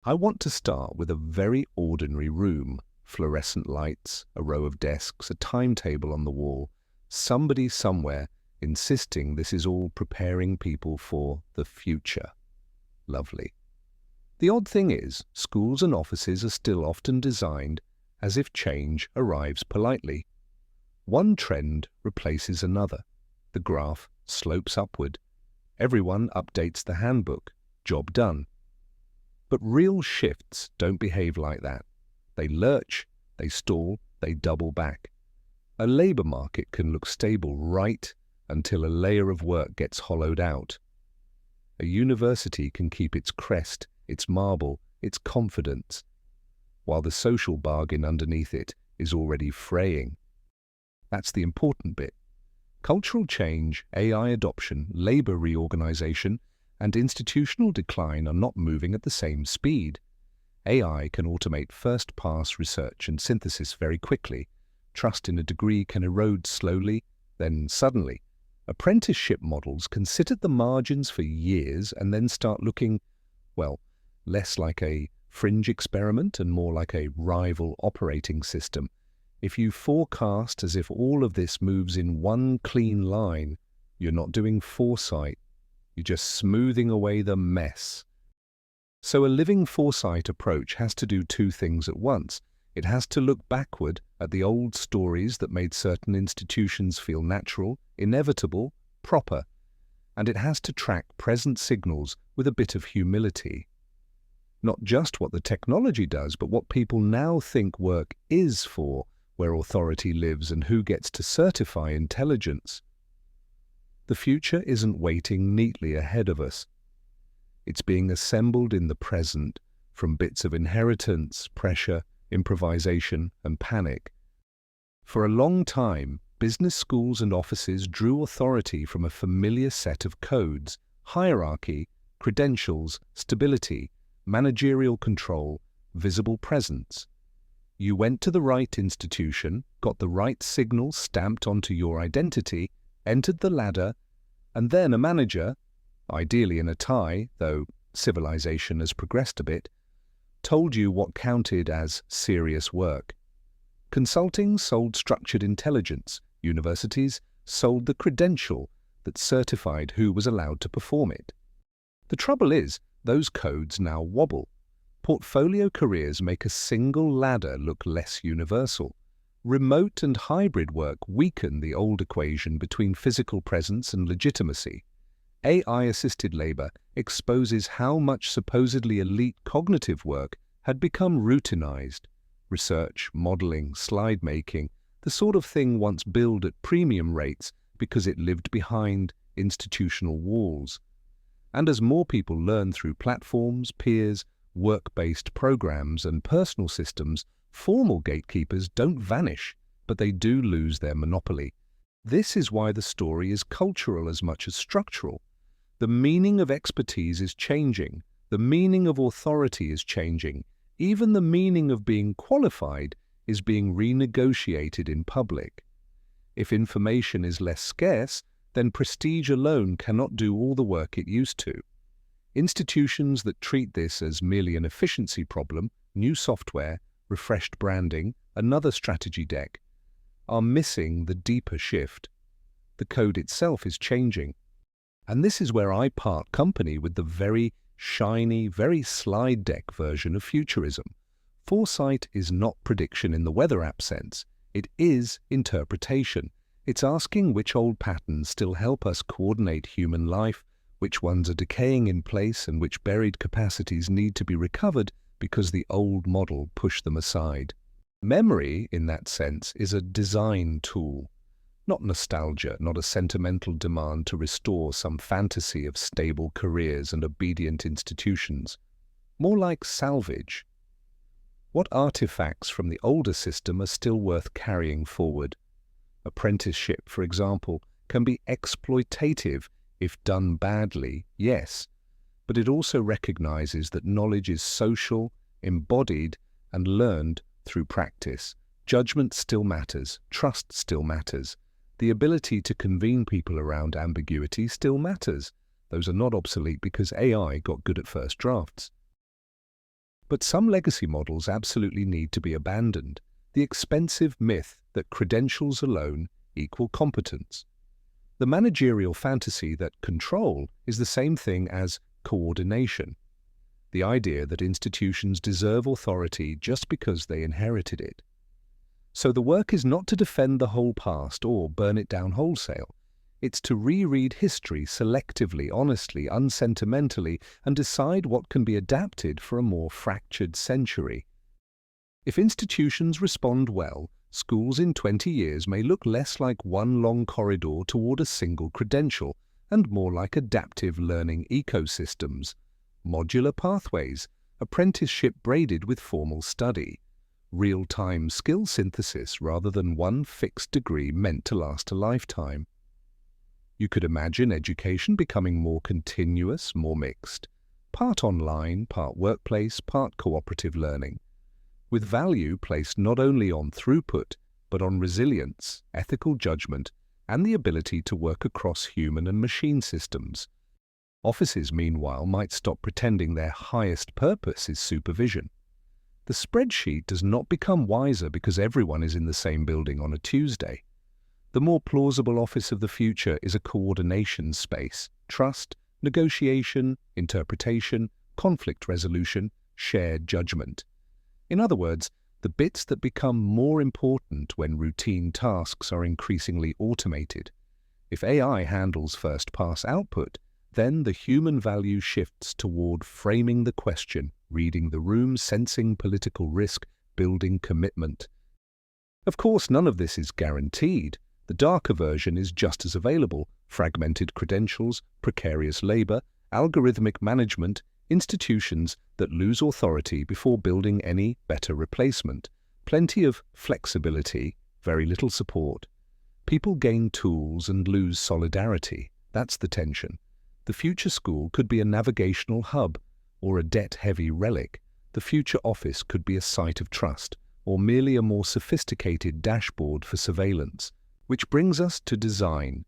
I want to start with a very ordinary room. Fluorescent lights, a row of desks, a timetable on the wall, somebody somewhere insisting this is all preparing people for the future. Lovely. The odd thing is, schools and offices are still often designed as if change arrives politely. One trend replaces another. The graph slopes upward. Everyone updates the handbook. Job done. But real shifts don't behave like that. They lurch, they stall, they double back. A labour market can look stable right until a layer of work gets hollowed out. A university can keep its crest, its marble, its confidence, while the social bargain underneath it is already fraying. That's the important bit. Cultural change, AI adoption, labour reorganisation, and institutional decline are not moving at the same speed. AI can automate first-pass research and synthesis very quickly. Trust in a degree can erode slowly, then suddenly. Apprenticeship models can sit at the margins for years and then start looking, well, less like a fringe experiment and more like a rival operating system. If you forecast as if all of this moves in one clean line, you're not doing foresight. You're just smoothing away the mess. So a living foresight approach has to do two things at once. It has to look backward at the old stories that made certain institutions feel natural, inevitable, proper, and it has to track present signals with a bit of humility. Not just what the technology does, but what people now think work is for, where authority lives and who gets to certify intelligence. The future isn't waiting neatly ahead of us. It's being assembled in the present from bits of inheritance, pressure, improvisation, and panic. For a long time, business schools and offices drew authority from a familiar set of codes: hierarchy, credentials, stability, managerial control, visible presence. You went to the right institution, got the right signal stamped onto your identity, entered the ladder, and then a manager, ideally in a tie, though civilization has progressed a bit, told you what counted as serious work. Consulting sold structured intelligence. Universities sold the credential that certified who was allowed to perform it. The trouble is, those codes now wobble. Portfolio careers make a single ladder look less universal. Remote and hybrid work weaken the old equation between physical presence and legitimacy. AI-assisted labor exposes how much supposedly elite cognitive work had become routinized. Research, modeling, slide making, the sort of thing once billed at premium rates because it lived behind institutional walls. And as more people learn through platforms, peers, work-based programs, and personal systems, formal gatekeepers don't vanish, but they do lose their monopoly. This is why the story is cultural as much as structural. The meaning of expertise is changing. The meaning of authority is changing. Even the meaning of being qualified is being renegotiated in public. If information is less scarce, then prestige alone cannot do all the work it used to. Institutions that treat this as merely an efficiency problem, new software, refreshed branding, another strategy deck, are missing the deeper shift. The code itself is changing. And this is where I part company with the very shiny, very slide deck version of futurism. Foresight is not prediction in the weather app sense. It is interpretation. It's asking which old patterns still help us coordinate human life, which ones are decaying in place, and which buried capacities need to be recovered because the old model pushed them aside. Memory, in that sense, is a design tool. Not nostalgia, not a sentimental demand to restore some fantasy of stable careers and obedient institutions. More like salvage. What artifacts from the older system are still worth carrying forward? Apprenticeship, for example, can be exploitative if done badly, yes, but it also recognizes that knowledge is social, embodied, and learned through practice. Judgment still matters, trust still matters. The ability to convene people around ambiguity still matters. Those are not obsolete because AI got good at first drafts. But some legacy models absolutely need to be abandoned. The expensive myth that credentials alone equal competence. The managerial fantasy that control is the same thing as coordination. The idea that institutions deserve authority just because they inherited it. So the work is not to defend the whole past or burn it down wholesale. It's to reread history selectively, honestly, unsentimentally, and decide what can be adapted for a more fractured century. If institutions respond well, schools in 20 years may look less like one long corridor toward a single credential and more like adaptive learning ecosystems, modular pathways, apprenticeship braided with formal study, real-time skill synthesis rather than one fixed degree meant to last a lifetime. You could imagine education becoming more continuous, more mixed, part online, part workplace, part cooperative learning, with value placed not only on throughput, but on resilience, ethical judgment, and the ability to work across human and machine systems. Offices, meanwhile, might stop pretending their highest purpose is supervision. The spreadsheet does not become wiser because everyone is in the same building on a Tuesday. The more plausible office of the future is a coordination space, trust, negotiation, interpretation, conflict resolution, shared judgment. In other words, the bits that become more important when routine tasks are increasingly automated. If AI handles first-pass output, then the human value shifts toward framing the question, reading the room, sensing political risk, building commitment. Of course, none of this is guaranteed. The darker version is just as available: fragmented credentials, precarious labor, algorithmic management, institutions that lose authority before building any better replacement, plenty of flexibility, very little support. People gain tools and lose solidarity. That's the tension. The future school could be a navigational hub or a debt-heavy relic. The future office could be a site of trust or merely a more sophisticated dashboard for surveillance. Which brings us to design.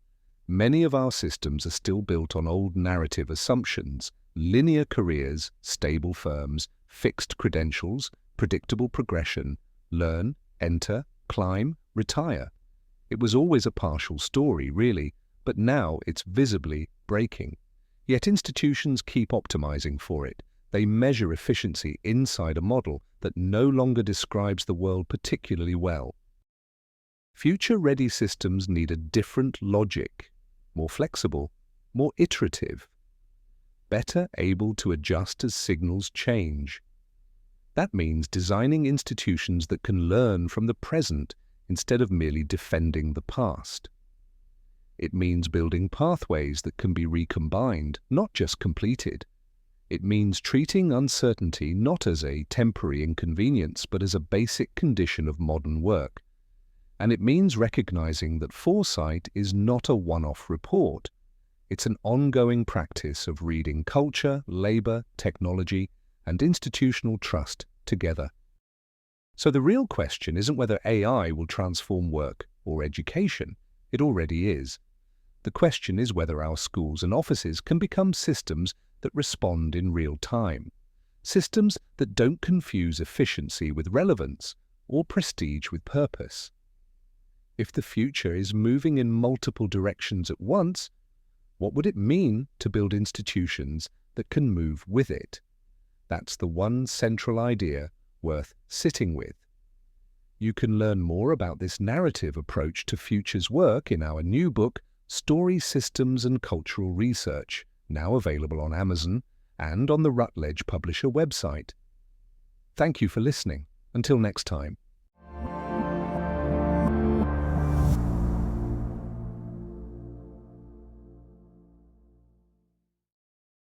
Many of our systems are still built on old narrative assumptions: linear careers, stable firms, fixed credentials, predictable progression, learn, enter, climb, retire. It was always a partial story, really, but now it's visibly breaking. Yet institutions keep optimizing for it. They measure efficiency inside a model that no longer describes the world particularly well. Future-ready systems need a different logic, more flexible, more iterative, better able to adjust as signals change. That means designing institutions that can learn from the present instead of merely defending the past. It means building pathways that can be recombined, not just completed. It means treating uncertainty not as a temporary inconvenience, but as a basic condition of modern work. And it means recognizing that foresight is not a one-off report. It's an ongoing practice of reading culture, labor, technology, and institutional trust together. So the real question isn't whether AI will transform work or education. It already is. The question is whether our schools and offices can become systems that respond in real time. Systems that don't confuse efficiency with relevance or prestige with purpose. If the future is moving in multiple directions at once, what would it mean to build institutions that can move with it? That's the one central idea worth sitting with. You can learn more about this narrative approach to futures work in our new book, Stories, Systems and Cultural Research, now available on Amazon and on the Routledge publisher website. Thank you for listening. Until next time.